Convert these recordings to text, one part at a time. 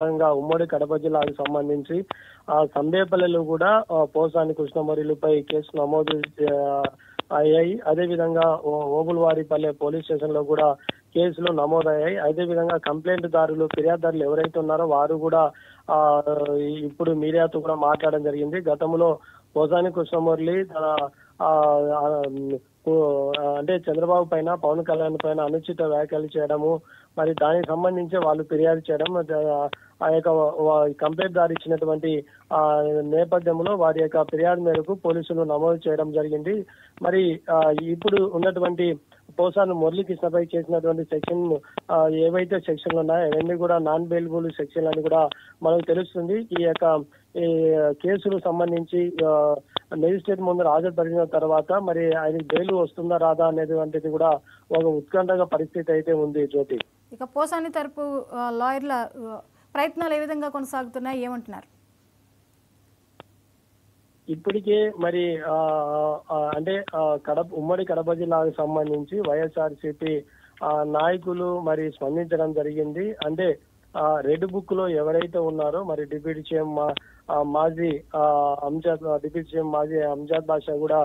ఉమ్మడి కడప జిల్లాకు సంబంధించి సందేపల్లిలో కూడా పోసాని కృష్ణమురళిపై కేసు నమోదు అయ్యాయి. అదేవిధంగా ఓబుల్వారిపల్లె పోలీస్ స్టేషన్ లో కూడా కేసులు నమోదయ్యాయి. అదేవిధంగా కంప్లైంట్ దారులు ఫిర్యాదుదారులు ఎవరైతే ఉన్నారో వారు కూడా ఇప్పుడు మీడియాతో కూడా మాట్లాడడం జరిగింది. గతంలో పోసాని కృష్ణమురళి తన అంటే చంద్రబాబు పైన పవన్ కళ్యాణ్ పైన అనుచిత వ్యాఖ్యలు చేయడము, మరి దానికి సంబంధించి వాళ్ళు ఫిర్యాదు చేయడం, ఆ యొక్క కంప్లైంట్ దారి ఇచ్చినటువంటి నేపథ్యంలో వారి యొక్క ఫిర్యాదు మేరకు పోలీసులు నమోదు చేయడం జరిగింది. మరి ఇప్పుడు ఉన్నటువంటి పోసాని మురళీకృష్ణపై చేసినటువంటి సెక్షన్ ఏవైతే సెక్షన్లు ఉన్నాయో అవన్నీ కూడా నాన్ బెయిలబుల్ సెక్షన్ అని కూడా మనకు తెలుస్తుంది. ఈ యొక్క కేసులకు సంబంధించి మెజిస్ట్రేట్ ముందు హాజరుపరిచిన తర్వాత మరి ఆయన బెయిల్ వస్తుందా రాదా అనేటువంటిది కూడా ఒక ఉత్కంఠగా పరిస్థితి అయితే ఉంది. జ్యోతి, ఇక పోసాని తరపు లాయర్ల ప్రయత్నాలు ఏ విధంగా కొనసాగుతున్నాయి, ఏమంటున్నారు? ఇప్పటికే మరి అంటే ఉమ్మడి కడప జిల్లాకు సంబంధించి వైఎస్ఆర్సీపీ నాయకులు మరి స్పందించడం జరిగింది. అంటే రెడ్ బుక్ లో ఎవరైతే ఉన్నారో మరి డిప్యూటీ సీఎం మాజీ అంజాద్ బాషా కూడా,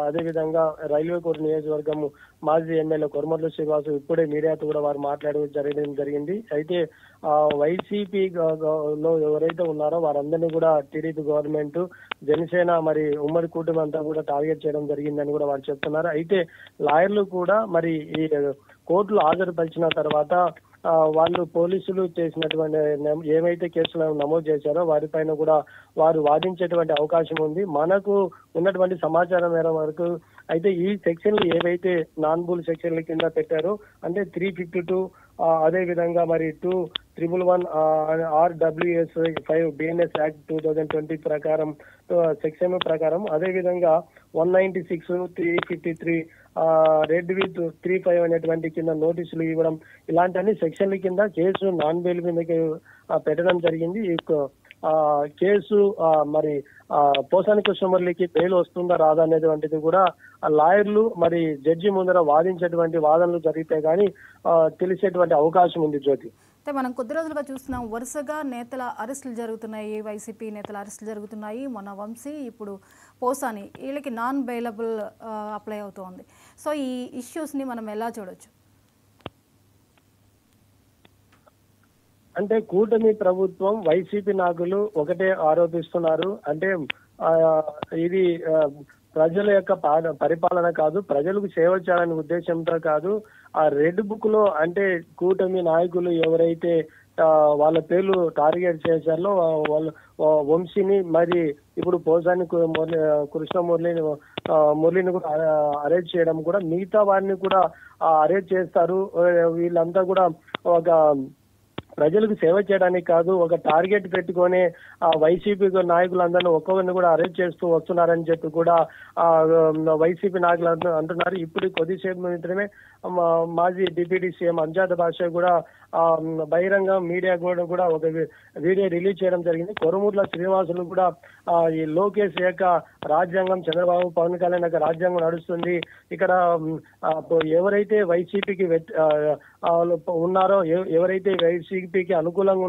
అదేవిధంగా రైల్వే కోర్ నియోజకవర్గం మాజీ ఎమ్మెల్యే కొరమర్ల శ్రీనివాసు ఇప్పుడే మీడియాతో కూడా వారు మాట్లాడడం జరిగింది. అయితే వైసీపీ లో ఎవరైతే ఉన్నారో వారందరినీ కూడా టీడీపీ గవర్నమెంట్, జనసేన మరి ఉమ్మడి కూటమి అంతా కూడా టార్గెట్ చేయడం జరిగిందని కూడా వారు చెప్తున్నారు. అయితే లాయర్లు కూడా మరి ఈ కోర్టులో హాజరుపరిచిన తర్వాత వాళ్ళు పోలీసులు చేసినటువంటి ఏవైతే కేసులు నమోదు చేశారో వారిపైన కూడా వారు వాదించేటువంటి అవకాశం ఉంది. మనకు ఉన్నటువంటి సమాచారం మేర వరకు అయితే ఈ సెక్షన్లు ఏవైతే నాన్ బుల్ సెక్షన్ల కింద పెట్టారో అంటే 352 అదే విధంగా మరి 2111 RWS 5 BNS యాక్ట్ 2020 ప్రకారం సెక్షన్ ప్రకారం, అదే విధంగా 196 353 రెడ్ విత్ 35 అనేటువంటి కింద నోటీసులు ఇవ్వడం, ఇలాంటి అన్ని సెక్షన్ల కింద కేసు నాన్ బెయిల్ మీదకి పెట్టడం జరిగింది. కేసు మరి పోసాని కృష్ణమురళికి బెయిల్ వస్తుందా రాదా అనేటువంటిది కూడా లాయర్లు మరి జడ్జి ముందర వాదించేటువంటి వాదనలు జరిగితే గానీ తెలిసేటువంటి అవకాశం ఉంది. జ్యోతి, అంటే మనం కొద్ది రోజులుగా చూస్తున్నాం వరుసగా నేతల అరెస్టులు జరుగుతున్నాయి, వైసీపీ నేతల అరెస్టులు జరుగుతున్నాయి. మొన్న వంశీ, ఇప్పుడు పోసాని, వీళ్ళకి నాన్ బెయిలబుల్ అప్లై అవుతోంది. సో ఈ ఇష్యూస్ని మనం ఎలా చూడొచ్చు? అంటే కూటమి ప్రభుత్వం వైసీపీ నాయకులు ఒకటే ఆరోపిస్తున్నారు. అంటే ఇది ప్రజల యొక్క పరిపాలన కాదు, ప్రజలకు సేవ చేయాలనే ఉద్దేశంతో కాదు. ఆ రెడ్ బుక్ లో అంటే కూటమి నాయకులు ఎవరైతే వాళ్ళ పేర్లు టార్గెట్ చేశారో వాళ్ళు వంశీని మరి ఇప్పుడు పోసాని మురళిని కూడా అరెస్ట్ చేయడం, కూడా మిగతా వారిని కూడా అరెస్ట్ చేస్తారు. వీళ్ళంతా కూడా ఒక ప్రజలకు సేవ చేయడానికి కాదు, ఒక టార్గెట్ పెట్టుకొని వైసీపీ నాయకులందరినీ ఒక్కొక్కరిని కూడా అరెస్ట్ చేస్తూ వస్తున్నారని చెప్పి కూడా వైసీపీ నాయకులు అంటున్నారు. ఇప్పుడు కొద్దిసేపు మాత్రమే మాజీ డిప్యూటీ సీఎం అంజాద్ బాషా కూడా బహిరంగ మీడియా కూడా ఒక వీడియో రిలీజ్ చేయడం జరిగింది. కొరమూర్ల శ్రీనివాసులు కూడా ఈ లోకేష్ యొక్క రాజ్యాంగం, చంద్రబాబు పవన్ కళ్యాణ్ యొక్క రాజ్యాంగం నడుస్తుంది, ఇక్కడ ఎవరైతే వైసీపీకి ఉన్నారో, ఎవరైతే వైసీపీకి అనుకూలంగా